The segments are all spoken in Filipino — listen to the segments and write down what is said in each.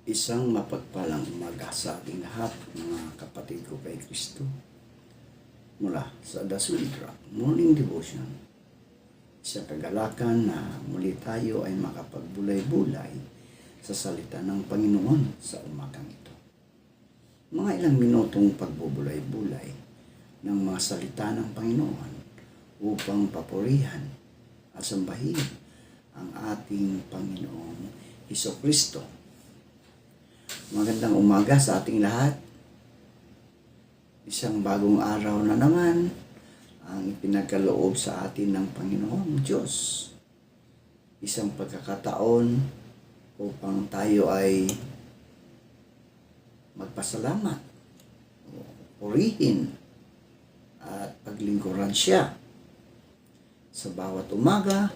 Isang mapagpalang umaga sa ating lahat, mga kapatid ko kay Kristo. Mula sa The Sweet Rock Morning Devotion, sa kagalakan na muli tayo ay makapagbulay-bulay sa salita ng Panginoon sa umagang ito. Mga ilang minutong pagbubulay-bulay ng mga salita ng Panginoon upang papurihan at sambahin ang ating Panginoong Hesukristo. Magandang umaga sa ating lahat. Isang bagong araw na naman ang ipinagkaloob sa atin ng Panginoong Diyos. Isang pagkakataon upang tayo ay magpasalamat, purihin at paglingkuran siya. Sa bawat umaga,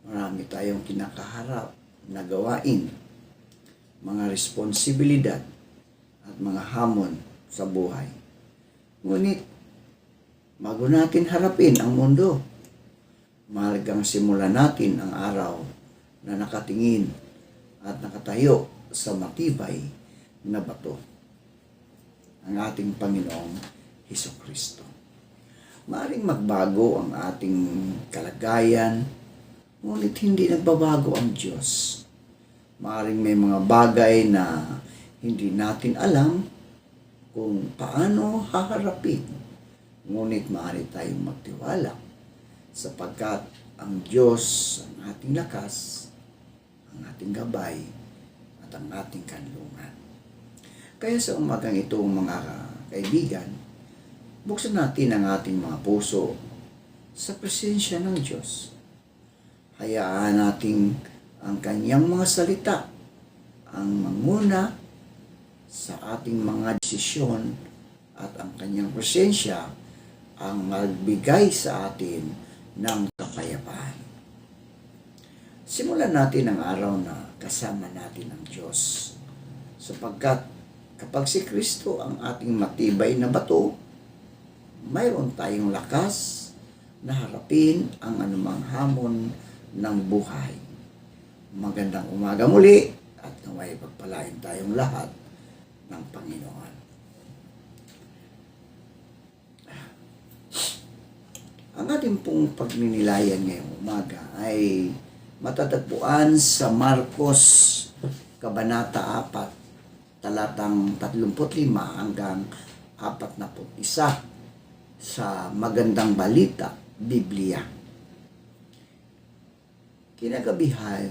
marami tayong kinakaharap na gawain, mga responsibilidad at mga hamon sa buhay. Ngunit, bago natin harapin ang mundo, mahalagang simulan natin ang araw na nakatingin at nakatayo sa matibay na bato, ang ating Panginoong Hesukristo. Maaaring magbago ang ating kalagayan, ngunit hindi nagbabago ang Diyos. Maaaring may mga bagay na hindi natin alam kung paano haharapin. Ngunit maaari tayong magtiwala sapagkat ang Diyos ang ating lakas, ang ating gabay, at ang ating kanlungan. Kaya sa umagang ito, mga kaibigan, buksan natin ang ating mga puso sa presensya ng Diyos. Hayaan nating ang kanyang mga salita ang manguna sa ating mga desisyon at ang kanyang presensya ang magbigay sa atin ng kapayapaan. Simulan natin ang araw na kasama natin ang Diyos, sapagkat kapag si Kristo ang ating matibay na bato, mayroon tayong lakas na harapin ang anumang hamon ng buhay. Magandang umaga muli at naway pagpalain tayong lahat ng Panginoon. Ang ating pong pagninilayan ngayong umaga ay matatagpuan sa Marcos Kabanata 4, talatang 35 hanggang 41 sa Magandang Balita, Biblia. Kinagabihan,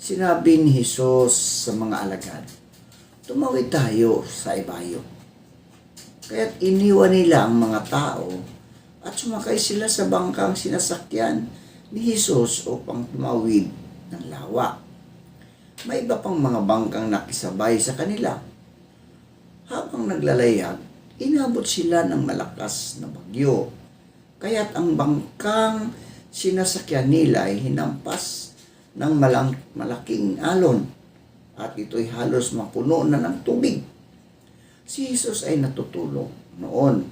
sinabi ni Jesus sa mga alagad, tumawid tayo sa ibayo. Kaya't iniwan nila ang mga tao at sumakay sila sa bangkang sinasakyan ni Jesus upang tumawid ng lawa. May iba pang mga bangkang nakisabay sa kanila. Habang naglalayag, inabot sila ng malakas na bagyo. Kaya't ang bangkang sinasakyan nila ay hinampas ng malaking alon at ito'y halos mapuno na ng tubig. Si Jesus ay natutulog noon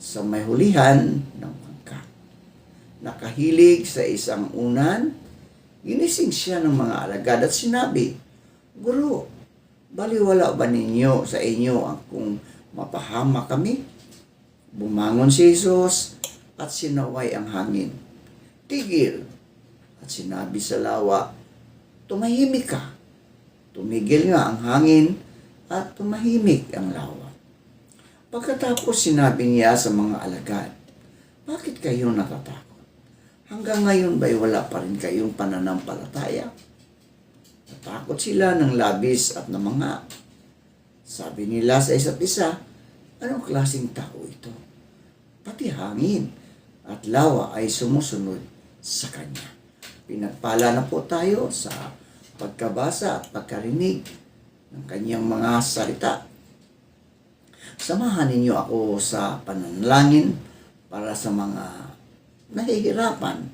sa may hulihan ng bangka. Nakahilig sa isang unan, ginising siya ng mga alagad at sinabi, Guro, baliwala ba ninyo sa inyo ang kung mapahama kami? Bumangon si Jesus at sinaway ang hangin. Tigil, at sinabi sa lawa, tumahimik ka. Tumigil nga ang hangin at tumahimik ang lawa. Pagkatapos sinabi niya sa mga alagad, bakit kayo natatakot? Hanggang ngayon ba'y wala pa rin kayong pananampalataya? Natakot sila ng labis at ng mga. Sabi nila sa isa't isa, anong klaseng tao ito? Pati hangin at lawa ay sumusunod sa Kanya. Pinagpala na po tayo sa pagkabasa at pagkarinig ng Kanyang mga salita. Samahan ninyo ako sa pananalangin para sa mga nahihirapan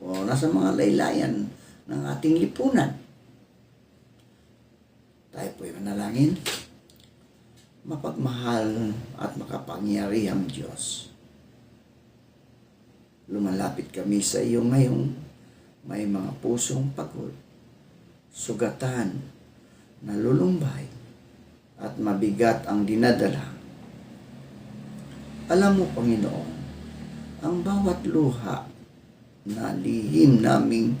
o nasa mga laylayan ng ating lipunan. Tayo po'y manalangin. Mapagmahal at makapangyarihang Diyos, lumalapit kami sa iyo ngayong may mga pusong pagod, sugatan, nalulumbay, at mabigat ang dinadala. Alam mo, Panginoon, ang bawat luha na lihim naming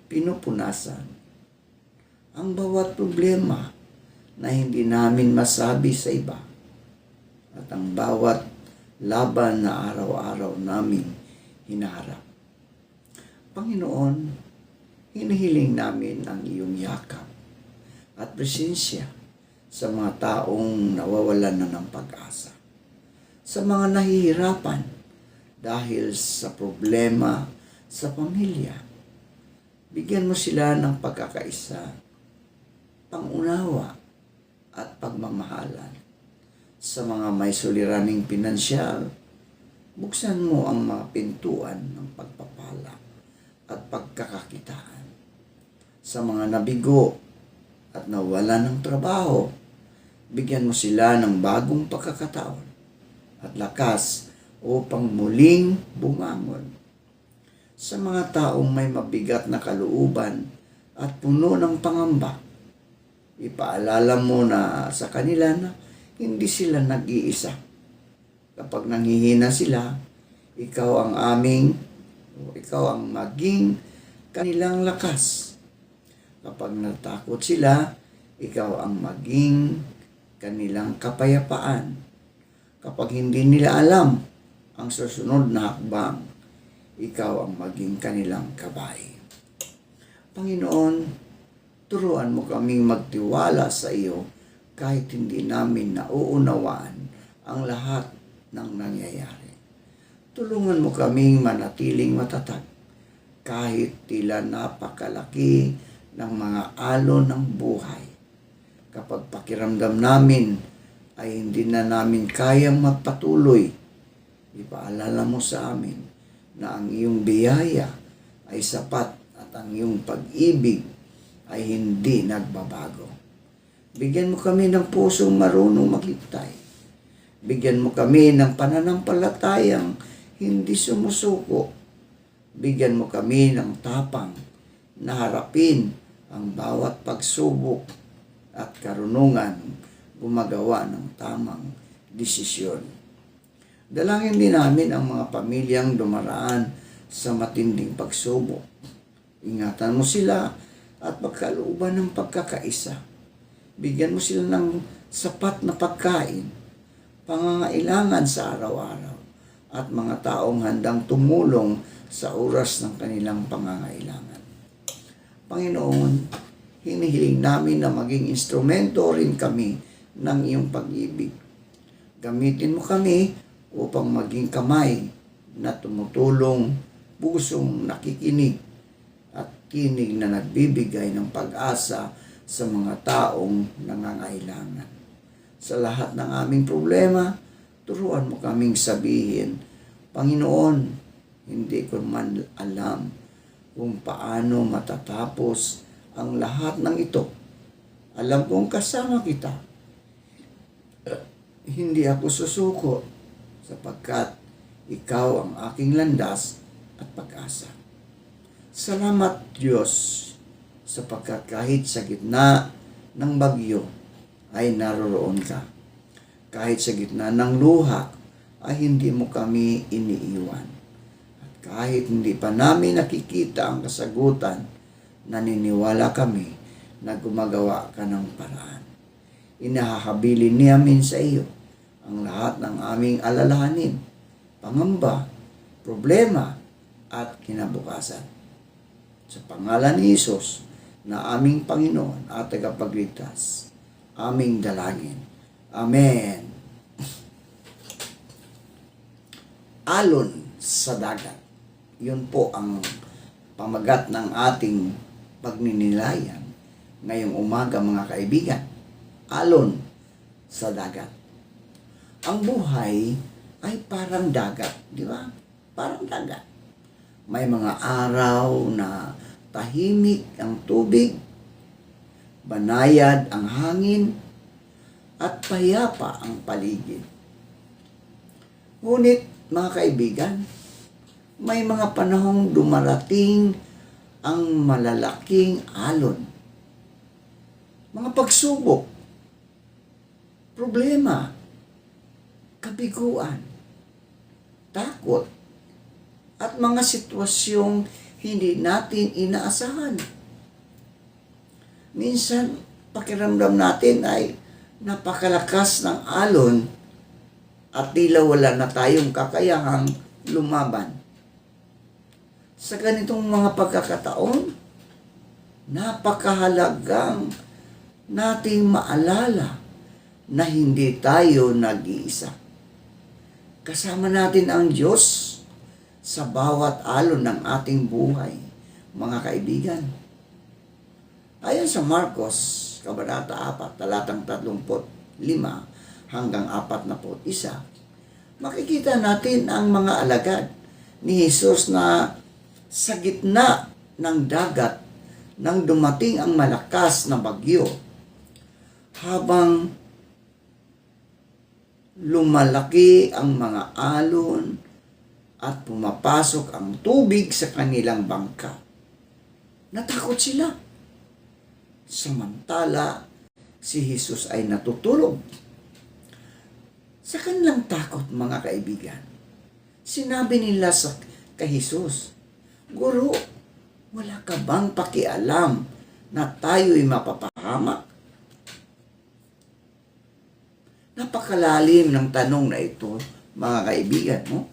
pinupunasan, ang bawat problema na hindi namin masabi sa iba, at ang bawat laban na araw-araw naming hinaharap. Panginoon, hinihiling namin ang iyong yakap at presensya sa mga taong nawawalan na ng pag-asa, sa mga nahihirapan dahil sa problema sa pamilya. Bigyan mo sila ng pagkakaisa, pangunawa at pagmamahalan. Sa mga may suliraning pinansyal, buksan mo ang mga pintuan ng pagpapala at pagkakakitaan. Sa mga nabigo at nawala ng trabaho, bigyan mo sila ng bagong pagkakataon at lakas upang muling bumangon. Sa mga taong may mabigat na kalooban at puno ng pangamba, ipaalala mo na sa kanila na hindi sila nag-iisa. Kapag nanghihina sila, ikaw ang maging kanilang lakas. Kapag natakot sila, ikaw ang maging kanilang kapayapaan. Kapag hindi nila alam ang susunod na hakbang, ikaw ang maging kanilang gabay. Panginoon, turuan mo kaming magtiwala sa iyo kahit hindi namin nauunawaan ang lahat ng nangyayari. Tulungan mo kaming manatiling matatag kahit tila napakalaki ng mga alon ng buhay. Kapag pakiramdam namin ay hindi na namin kayang magpatuloy, ipaalala mo sa amin na ang iyong biyaya ay sapat at ang iyong pag-ibig ay hindi nagbabago. Bigyan mo kami ng pusong marunong maghintay. Bigyan mo kami ng pananampalatayang hindi sumusuko. Bigyan mo kami ng tapang na harapin ang bawat pagsubok at karunungan gumagawa ng tamang desisyon. Dalangin din namin ang mga pamilyang dumaraan sa matinding pagsubok. Ingatan mo sila at pagkalooban ng pagkakaisa. Bigyan mo sila ng sapat na pagkain, pangangailangan sa araw-araw, at mga taong handang tumulong sa oras ng kanilang pangangailangan. Panginoon, hinihiling namin na maging instrumento rin kami ng iyong pag-ibig. Gamitin mo kami upang maging kamay na tumutulong, pusong nakikinig, at tinig na nagbibigay ng pag-asa sa mga taong nangangailangan. Sa lahat ng aming problema, turuan mo kaming sabihin, Panginoon, hindi ko man alam kung paano matatapos ang lahat ng ito. Alam kong kasama kita. Hindi ako susuko sapagkat ikaw ang aking landas at pag-asa. Salamat, Diyos, sapagkat kahit sa gitna ng bagyo ay naroroon ka. Kahit sa gitna ng luha ay hindi mo kami iniiwan. At kahit hindi pa namin nakikita ang kasagutan, naniniwala kami na gumagawa ka ng paraan. Inahahabilin namin sa iyo ang lahat ng aming alalahanin, pangamba, problema at kinabukasan. Sa pangalan ni Jesus na aming Panginoon at tagapagligtas, aming dalangin. Amen. Alon sa dagat. Yun po ang pamagat ng ating pagninilayan ngayong umaga, mga kaibigan. Alon sa dagat. Ang buhay ay parang dagat, di ba? Parang dagat. May mga araw na tahimik ang tubig, banayad ang hangin, at payapa ang paligid. Ngunit, mga kaibigan, may mga panahong dumarating ang malalaking alon. mga pagsubok, problema, kabiguan, takot, at mga sitwasyong hindi natin inaasahan. Minsan, pakiramdam natin ay napakalakas ng alon at tila wala na tayong kakayahang lumaban. Sa ganitong mga pagkakataon, napakahalagang nating maalala na hindi tayo nag-iisa. Kasama natin ang Diyos sa bawat alon ng ating buhay, mga kaibigan. Ayon sa Marcos, Kabanata 4, talatang 35 hanggang 41, makikita natin ang mga alagad ni Jesus na sa gitna ng dagat nang dumating ang malakas na bagyo, habang lumalaki ang mga alon at pumapasok ang tubig sa kanilang bangka. Natakot sila. Samantala, si Jesus ay natutulog. Sa kanilang takot, mga kaibigan, sinabi nila kay Jesus, "Guro, wala ka bang pakialam na tayo'y mapapahamak?" Napakalalim ng tanong na ito, mga kaibigan, no?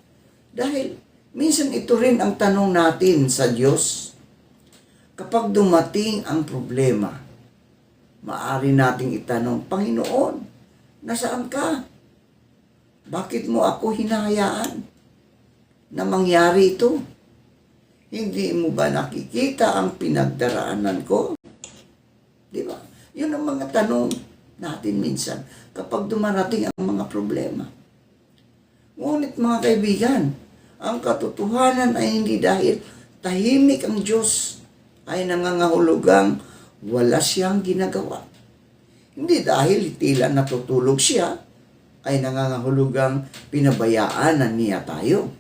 Dahil minsan ito rin ang tanong natin sa Diyos. Kapag dumating ang problema, maaari nating itanong, "Panginoon, nasaan ka? Bakit mo ako hinahayaan na mangyari ito? Hindi mo ba nakikita ang pinagdaraanan ko?" Di ba? Yun ang mga tanong natin minsan kapag dumarating ang mga problema. Ngunit mga kaibigan, ang katotohanan ay hindi dahil tahimik ang Diyos ay nangangahulugang wala siyang ginagawa. Hindi dahil tila natutulog siya ay nangangahulugang pinabayaan na niya tayo.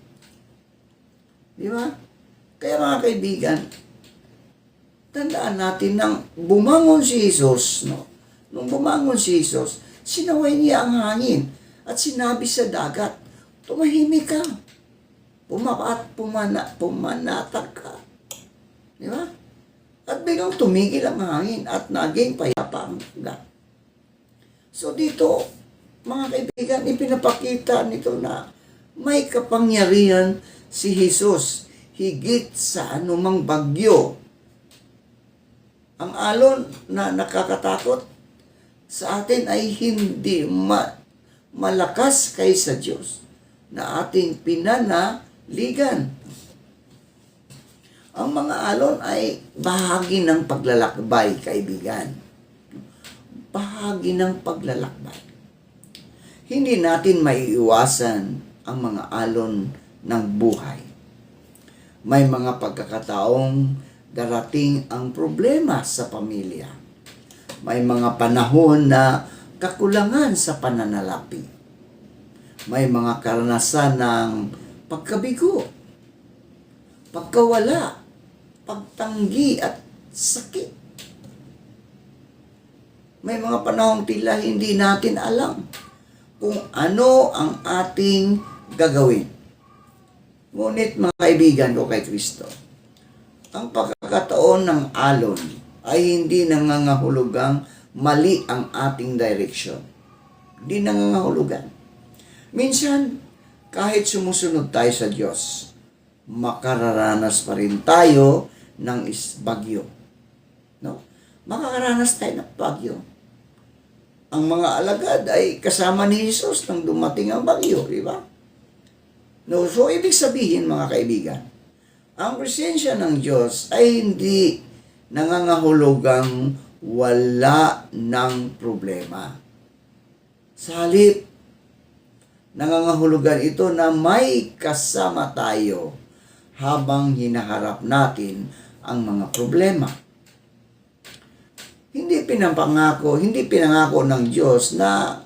Di ba? Kaya mga kaibigan, tandaan natin nang bumangon si Jesus, no? Nung bumangon si Jesus, sinaway niya ang hangin at sinabi sa dagat, "Tumahimik ka. Pumanatag ka." Di ba? At biglang tumigil ang hangin at naging payapa ang dagat. So dito, mga kaibigan, ipinapakita nito na may kapangyarihan si Jesus higit sa anumang bagyo. Ang alon na nakakatakot sa atin ay hindi malakas kaysa Diyos na ating pinanaligan. Ang mga alon ay bahagi ng paglalakbay, kaibigan. Bahagi ng paglalakbay. Hindi natin maiiwasan ang mga alon ng buhay. May mga pagkakataong darating ang problema sa pamilya. May mga panahon na kakulangan sa pananalapi. May mga karanasan ng pagkabigo, pagkawala, pagtanggi at sakit. May mga panahong tila hindi natin alam kung ano ang ating gagawin. Ngunit mga kaibigan ko kay Kristo, ang pagkakataon ng alon ay hindi nangangahulugang mali ang ating direksyon. Hindi nangangahulugan. Minsan, kahit sumusunod tayo sa Diyos, makararanas pa rin tayo ng bagyo. No? Makakaranas tayo ng bagyo. Ang mga alagad ay kasama ni Jesus nang dumating ang bagyo, di ba? No, so ibig sabihin mga kaibigan, ang presensya ng Diyos ay hindi nangangahulugang wala ng problema. Sa halip, nangangahulugan ito na may kasama tayo habang hinaharap natin ang mga problema. Hindi pinangako ng Diyos na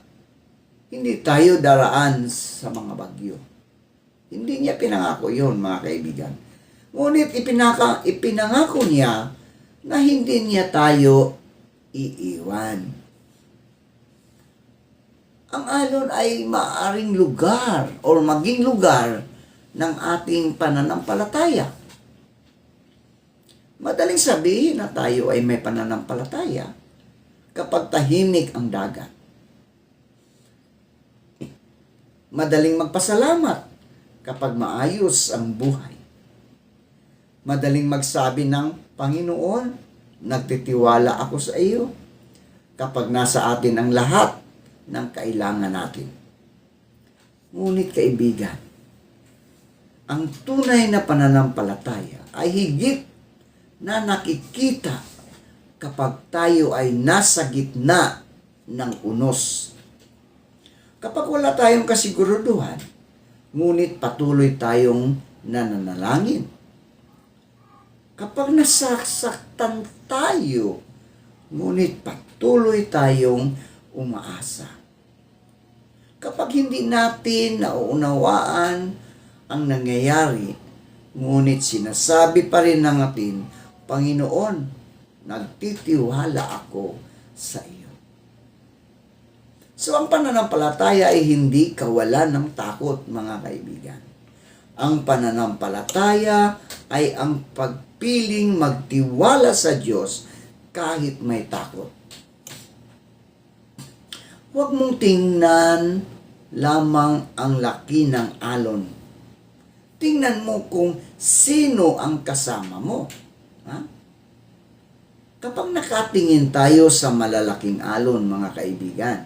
hindi tayo daraan sa mga bagyo. Hindi niya pinangako yun, mga kaibigan. Ngunit ipinangako niya na hindi niya tayo iiwan. Ang alon ay maaring lugar or maging lugar ng ating pananampalataya. Madaling sabihin na tayo ay may pananampalataya kapag tahimik ang dagat. Madaling magpasalamat kapag maayos ang buhay. Madaling magsabi ng, Panginoon, nagtitiwala ako sa iyo kapag nasa atin ang lahat ng kailangan natin. Ngunit kaibigan, ang tunay na pananampalataya ay higit na nakikita kapag tayo ay nasa gitna ng unos. Kapag wala tayong kasiguruduhan, ngunit patuloy tayong nananalangin. Kapag nasasaktan tayo, ngunit patuloy tayong umaasa. Kapag hindi natin nauunawaan ang nangyayari, ngunit sinasabi pa rin natin, Panginoon, nagtitiwala ako sa iyo. So ang pananampalataya ay hindi kawalan ng takot, mga kaibigan. Ang pananampalataya ay ang pagpiling magtiwala sa Diyos kahit may takot. Huwag mong tingnan lamang ang laki ng alon. Tingnan mo kung sino ang kasama mo. Ha? Kapag nakatingin tayo sa malalaking alon, mga kaibigan,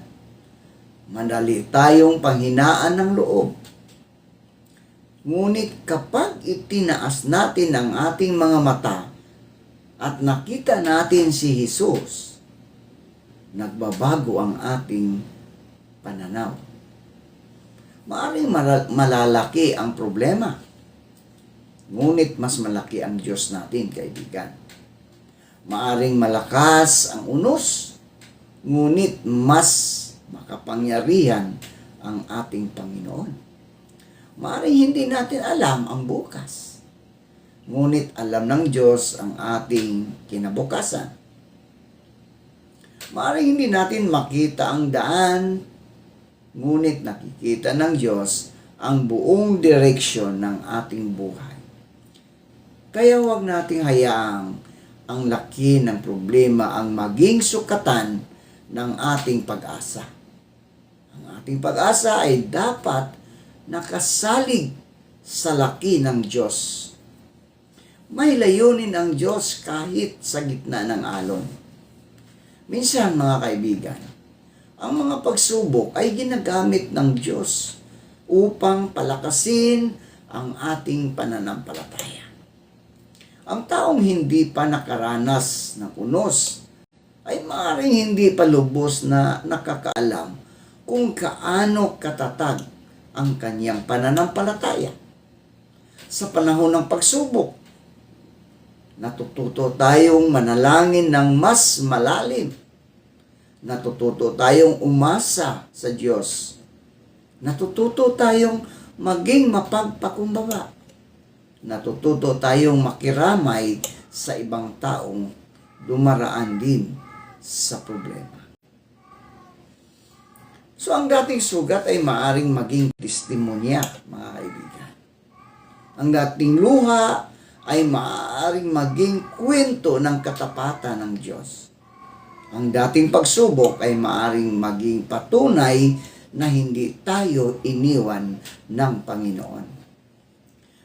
madali tayong panghinaan ng loob. Ngunit kapag itinaas natin ang ating mga mata at nakita natin si Jesus, nagbabago ang ating pananaw. Maaring malalaki ang problema, ngunit mas malaki ang Diyos natin, kaibigan. Maaring malakas ang unos, ngunit mas makapangyarihan ang ating Panginoon. Maaring hindi natin alam ang bukas, ngunit alam ng Diyos ang ating kinabukasan. Maaring hindi natin makita ang daan, ngunit nakikita ng Diyos ang buong direksyon ng ating buhay. Kaya huwag nating hayaang ang laki ng problema ang maging sukatan ng ating pag-asa. Ang ating pag-asa ay dapat nakasalig sa laki ng Diyos. May layunin ang Diyos kahit sa gitna ng alon. Minsan, mga kaibigan, ang mga pagsubok ay ginagamit ng Diyos upang palakasin ang ating pananampalataya. Ang taong hindi pa nakaranas ng unos ay maaaring hindi pa lubos na nakakaalam kung kaano katatag ang kanyang pananampalataya. Sa panahon ng pagsubok, natututo tayong manalangin ng mas malalim. Natututo tayong umasa sa Diyos. Natututo tayong maging mapagpakumbaba. Natututo tayong makiramay sa ibang taong dumaraan din sa problema. So ang dating sugat ay maaring maging testimonya, mga kaibigan. Ang dating luha ay maaaring maging kwento ng katapatan ng Diyos. Ang dating pagsubok ay maaaring maging patunay na hindi tayo iniwan ng Panginoon.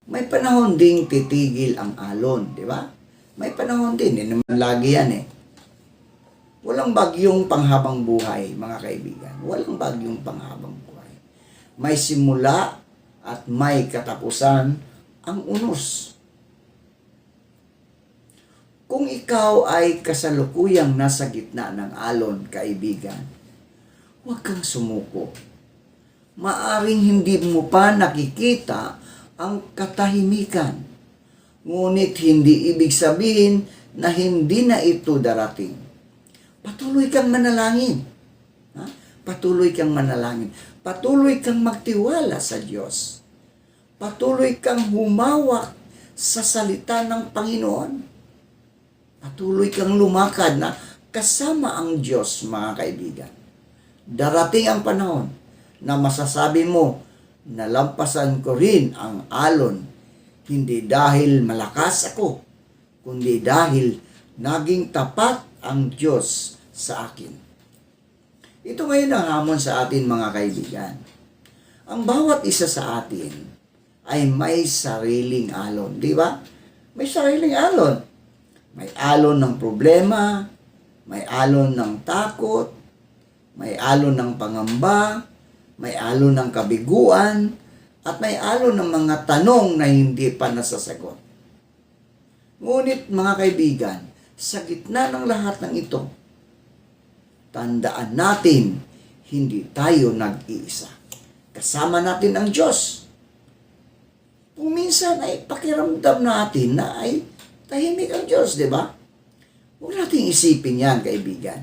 May panahon ding titigil ang alon, di ba? May panahon din, hindi naman lagi yan eh. Walang bagyong panghabang buhay, mga kaibigan. Walang bagyong panghabang buhay. May simula at may katapusan ang unos. Kung ikaw ay kasalukuyang nasa gitna ng alon, kaibigan, huwag kang sumuko. Maaring hindi mo pa nakikita ang katahimikan. Ngunit hindi ibig sabihin na hindi na ito darating. Patuloy kang manalangin. Patuloy kang manalangin. Patuloy kang magtiwala sa Diyos. Patuloy kang humawak sa salita ng Panginoon. Patuloy kang lumakad na kasama ang Diyos, mga kaibigan. Darating ang panahon na masasabi mo, nalampasan ko rin ang alon, hindi dahil malakas ako, kundi dahil naging tapat ang Diyos sa akin. Ito ngayon ang hamon sa atin, mga kaibigan. Ang bawat isa sa atin ay may sariling alon, di ba? May sariling alon. May alon ng problema, may alon ng takot, may alon ng pangamba, may alon ng kabiguan, at may alon ng mga tanong na hindi pa nasasagot. Ngunit mga kaibigan, sa gitna ng lahat ng ito, tandaan natin, hindi tayo nag-iisa. Kasama natin ang Diyos. Kung minsan ay pakiramdam natin na ay tahimik ang Diyos, di ba? Huwag nating isipin yan, kaibigan,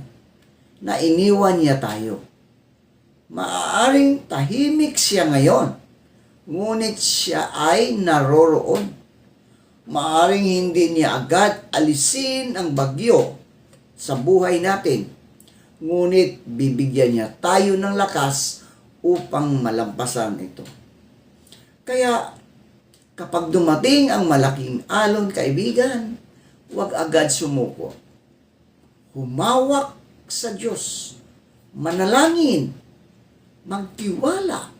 na iniwan niya tayo. Maaaring tahimik siya ngayon, ngunit siya ay naroroon. Maaaring hindi niya agad alisin ang bagyo sa buhay natin, ngunit bibigyan niya tayo ng lakas upang malampasan ito. Kaya, kapag dumating ang malaking alon, kaibigan, huwag agad sumuko. Humawak sa Diyos, manalangin, magtiwala,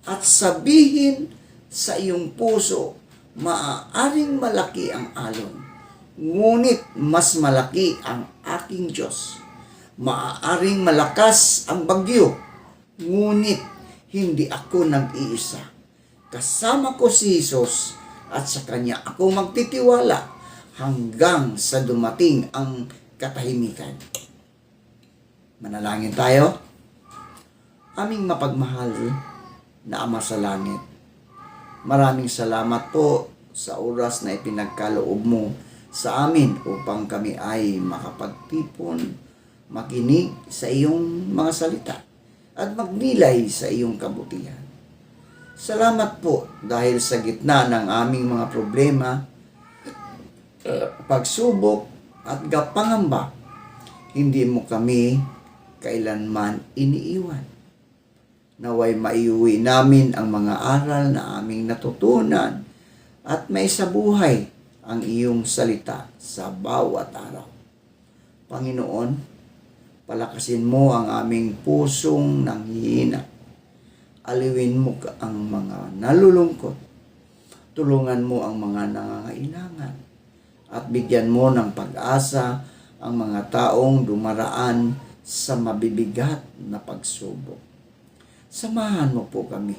at sabihin sa iyong puso, maaaring malaki ang alon, ngunit mas malaki ang aking Diyos. Maaaring malakas ang bagyo, ngunit hindi ako nag-iisa. Kasama ko si Jesus at sa Kanya ako magtitiwala hanggang sa dumating ang katahimikan. Manalangin tayo. Aming mapagmahal na Ama sa langit, maraming salamat po sa oras na ipinagkaloob mo sa amin upang kami ay makapagtipon, makinig sa iyong mga salita at magnilay sa iyong kabutihan. Salamat po dahil sa gitna ng aming mga problema, pagsubok at pangamba, hindi mo kami kailanman iniiwan. Naway maiuwi namin ang mga aral na aming natutunan at may sa buhay ang iyong salita sa bawat araw. Panginoon, palakasin mo ang aming pusong nanghihina. Aliwin mo ang mga nalulungkot. Tulungan mo ang mga nangangailangan. At bigyan mo ng pag-asa ang mga taong dumaraan sa mabibigat na pagsubok. Samahan mo po kami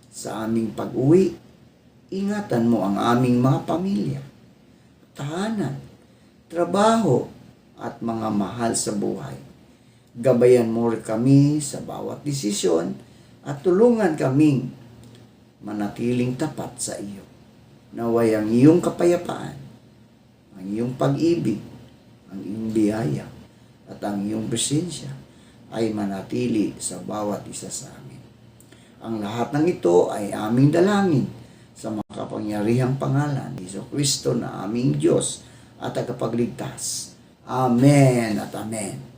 sa aming pag-uwi. Ingatan mo ang aming mga pamilya, tahanan, trabaho, at mga mahal sa buhay. Gabayan mo kami sa bawat desisyon at tulungan kaming manatiling tapat sa iyo. Naway ang iyong kapayapaan, ang iyong pag-ibig, ang iyong biyaya, at ang iyong presensya ay manatili sa bawat isa sa amin. Ang lahat ng ito ay aming dalangin sa makapangyarihang pangalan ni Jesucristo na aming Diyos at tagapagligtas. Amen at amen.